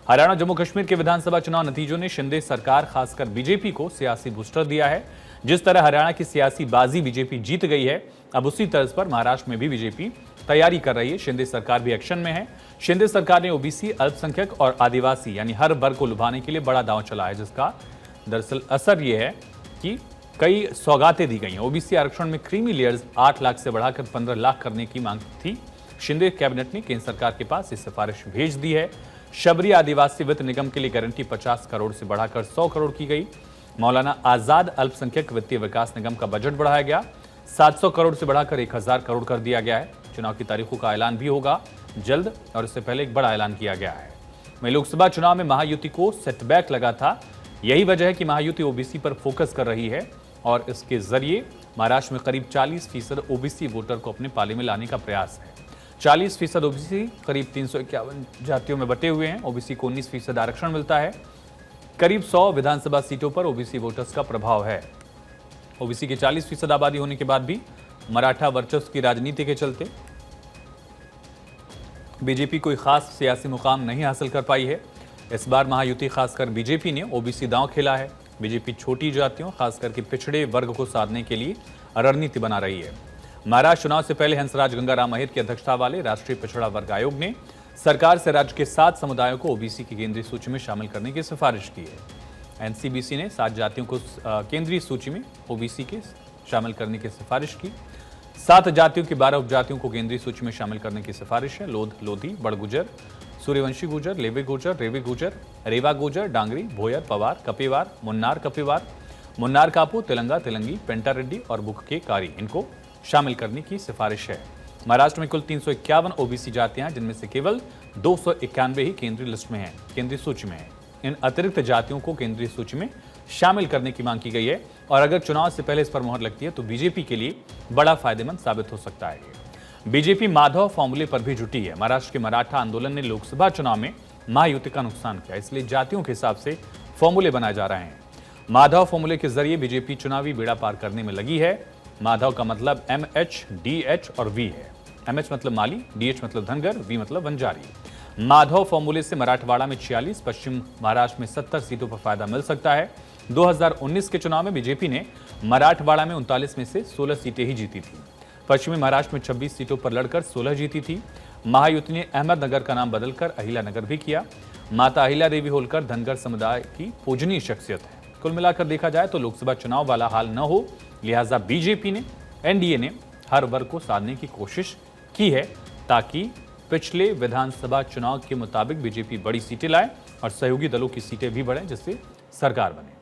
हरियाणा जम्मू कश्मीर के विधानसभा चुनाव नतीजों ने शिंदे सरकार खासकर बीजेपी को सियासी बूस्टर दिया है। जिस तरह हरियाणा की सियासी बाजी बीजेपी जीत गई है, अब उसी तर्ज पर महाराष्ट्र में भी बीजेपी तैयारी कर रही है। शिंदे सरकार भी एक्शन में है। शिंदे सरकार ने ओबीसी, अल्पसंख्यक और आदिवासी यानी हर वर्ग को लुभाने के लिए बड़ा दांव चला है, जिसका दरअसल असर यह है कि कई सौगातें दी गई हैं। ओबीसी आरक्षण में क्रीमी लेयर्स 8 लाख से बढ़ाकर 15 लाख करने की मांग थी। शिंदे कैबिनेट ने केंद्र सरकार के पास इस सिफारिश भेज दी है। शबरी आदिवासी वित्त निगम के लिए गारंटी 50 करोड़ से बढ़ाकर 100 करोड़ की गई। मौलाना आजाद अल्पसंख्यक वित्तीय विकास निगम का बजट बढ़ाया गया, 700 करोड़ से बढ़ाकर 1000 करोड़ कर दिया गया है। चुनाव की तारीखों का ऐलान भी होगा जल्द, और इससे पहले एक बड़ा ऐलान किया गया है। वहीं लोकसभा चुनाव में महायुति को सेटबैक लगा था। यही वजह है कि महायुति ओबीसी पर फोकस कर रही है और इसके जरिए महाराष्ट्र में करीब 40% ओबीसी वोटर को अपने पाले में लाने का प्रयास है। 40% ओबीसी करीब 351 जातियों में बटे हुए हैं। ओबीसी को 19% आरक्षण मिलता है। करीब 100 विधानसभा सीटों पर ओबीसी वोटर्स का प्रभाव है। ओबीसी की 40% आबादी होने के बाद भी मराठा वर्चस्व की राजनीति के चलते बीजेपी कोई खास सियासी मुकाम नहीं हासिल कर पाई है। इस बार महायुति खासकर बीजेपी ने ओबीसी दांव खेला है। बीजेपी छोटी जातियों, खासकर के पिछड़े वर्ग को साधने के लिए रणनीति बना रही है। महाराष्ट्र चुनाव से पहले हंसराज गंगाराम अहिर की अध्यक्षता वाले राष्ट्रीय पिछड़ा वर्ग आयोग ने सरकार से राज्य के 7 समुदायों को ओबीसी की केंद्रीय सूची में शामिल करने की सिफारिश की है। एनसीबीसी ने 7 जातियों को केंद्रीय सूची में ओबीसी के शामिल करने की सिफारिश की। 7 जातियों की 12 उपजातियों को केंद्रीय सूची में शामिल करने की सिफारिश है। लोध, लोधी, बड़गुजर, सूर्यवंशी गुजर, लेवे गुजर, रेवे गुजर, रेवा गुजर, डांगरी, भोयर, पवार, कपेवार, मुन्नार कपेवार, मुन्नार कापू, तेलंगा तेलंगी, पेंटा रेड्डी और बुक के कारी, इनको शामिल करने की सिफारिश है। महाराष्ट्र में कुल 351 ओबीसी जातियां हैं, जिनमें से केवल 291 ही केंद्रीय लिस्ट में हैं, केंद्रीय सूची में हैं। इन अतिरिक्त जातियों को केंद्रीय सूची में शामिल करने की मांग की गई है और अगर चुनाव से पहले इस पर मुहर लगती है तो बीजेपी के लिए बड़ा फायदेमंद साबित हो सकता है। बीजेपी माधव फॉर्मूले पर भी जुटी है। महाराष्ट्र के मराठा आंदोलन ने लोकसभा चुनाव में महायुति का नुकसान किया, इसलिए जातियों के हिसाब से फॉर्मूले बनाए जा रहे हैं। माधव फॉर्मूले के जरिए बीजेपी चुनावी बेड़ा पार करने में लगी है। माधव का मतलब MH, DH और V है। MH मतलब माली, DH मतलब धनगर, V मतलब वंजारी। माधव फॉर्मूले से मराठवाड़ा में 46, पश्चिम महाराष्ट्र में 70 सीटों पर फायदा मिल सकता है। 2019 के चुनाव में बीजेपी ने मराठवाड़ा में 39 में से 16 सीटें ही जीती थी। पश्चिमी महाराष्ट्र में 26 सीटों पर लड़कर 16 जीती थी। महायुति ने अहमदनगर का नाम बदलकर अहिल्यानगर भी किया। माता अहिल्या देवी होलकर धनगर समुदाय की पूजनीय शख्सियत है। कुल मिलाकर देखा जाए तो लोकसभा चुनाव वाला हाल न हो, लिहाजा बीजेपी ने, एनडीए ने हर वर्ग को साधने की कोशिश की है ताकि पिछले विधानसभा चुनाव के मुताबिक बीजेपी बड़ी सीटें लाए और सहयोगी दलों की सीटें भी बढ़ें, जिससे सरकार बने।